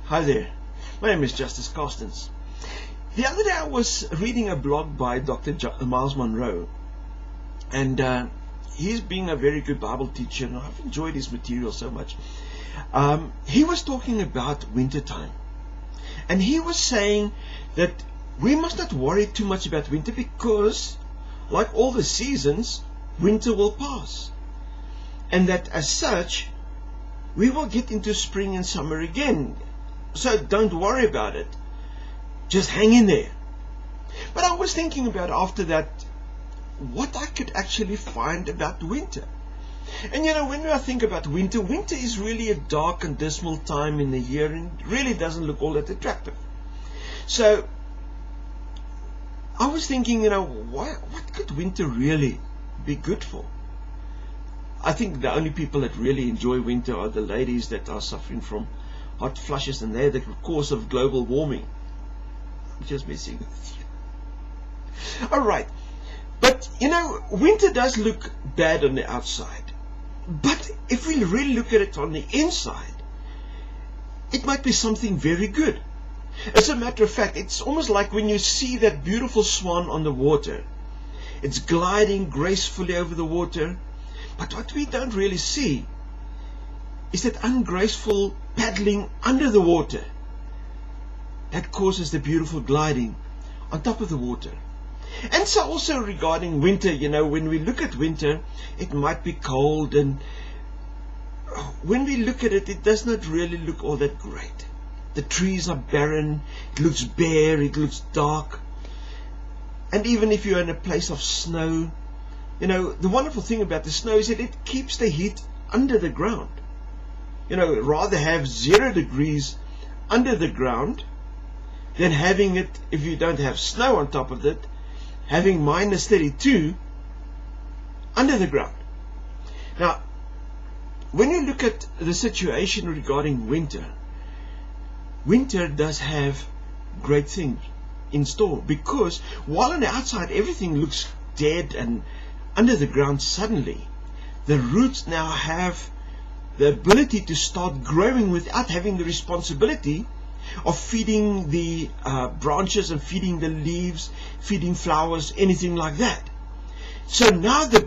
Hi there, my name is Justice Carstens. The other day I was reading a blog by Dr. Miles Monroe, and he's being a very good Bible teacher, and I've enjoyed his material so much. He was talking about wintertime, and he was saying that we must not worry too much about winter because, like all the seasons, winter will pass, and that as such we will get into spring and summer again. So don't worry about it. Just hang in there. But I was thinking about after that what I could actually find about winter. And when I think about winter, winter is really a dark and dismal time in the year and really doesn't look all that attractive. So I was thinking, what could winter really be good for? I think the only people that really enjoy winter are the ladies that are suffering from hot flushes, and they're the cause of global warming. I'm just messing with you. Alright, but winter does look bad on the outside, but if we really look at it on the inside, it might be something very good. As a matter of fact, it's almost like when you see that beautiful swan on the water. It's gliding gracefully over the water, but what we don't really see is that ungraceful paddling under the water that causes the beautiful gliding on top of the water. And so also regarding winter, when we look at winter, it might be cold, and when we look at it, it does not really look all that great. The trees are barren, it looks bare, it looks dark. And even if you're in a place of snow, the wonderful thing about the snow is that it keeps the heat under the ground. Rather have 0 degrees under the ground than having it, if you don't have snow on top of it, having minus 32 under the ground. Now, when you look at the situation regarding winter, winter does have great things in store, because while on the outside everything looks dead and under the ground, suddenly the roots now have the ability to start growing without having the responsibility of feeding the branches and feeding the leaves, feeding flowers, anything like that. So now the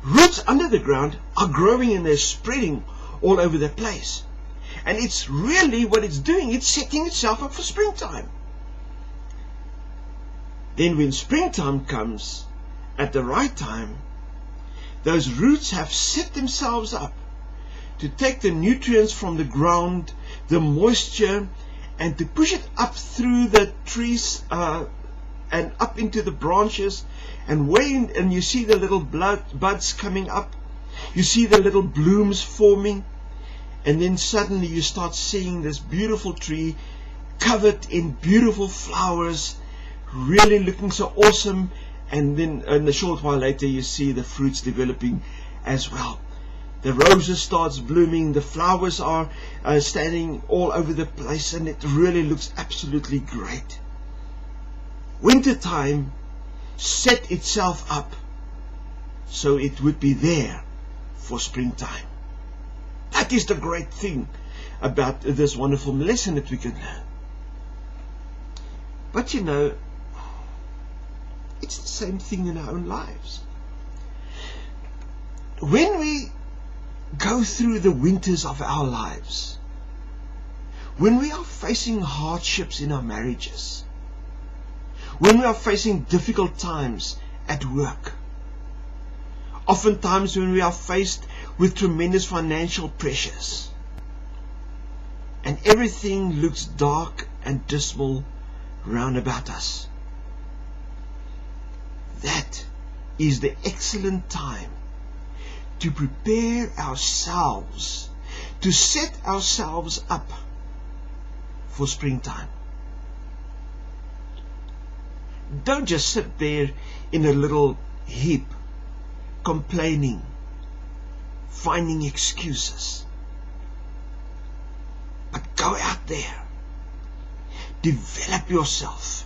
roots under the ground are growing and they're spreading all over the place. And it's really what it's doing, it's setting itself up for springtime. Then when springtime comes at the right time, those roots have set themselves up to take the nutrients from the ground, the moisture, and to push it up through the trees and up into the branches, and you see the little buds coming up, you see the little blooms forming, and then suddenly you start seeing this beautiful tree covered in beautiful flowers, really looking so awesome. And then in a short while later you see the fruits developing as well. The roses starts blooming, the flowers are standing all over the place, and it really looks absolutely great. Wintertime set itself up so it would be there for springtime. That is the great thing about this wonderful lesson that we can learn. But it's the same thing in our own lives. When we go through the winters of our lives, when we are facing hardships in our marriages, when we are facing difficult times at work, oftentimes when we are faced with tremendous financial pressures, and everything looks dark and dismal round about us, that is the excellent time to prepare ourselves, to set ourselves up for springtime. Don't just sit there in a little heap, complaining, finding excuses. But go out there, develop yourself.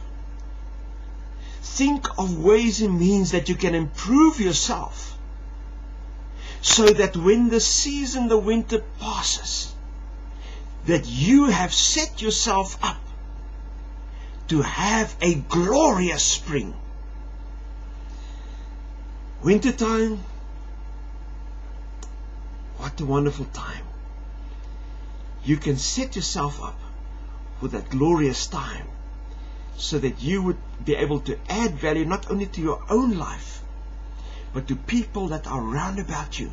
Think of ways and means that you can improve yourself, so that when the season, the winter passes, that you have set yourself up to have a glorious spring. Wintertime, what a wonderful time. You can set yourself up for that glorious time so that you would be able to add value not only to your own life, but to people that are round about you,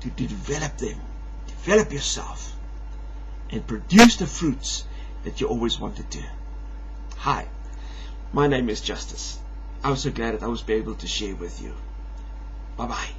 to develop them, develop yourself, and produce the fruits that you always wanted to. Hi, my name is Justice. I was so glad that I was able to share with you. Bye-bye.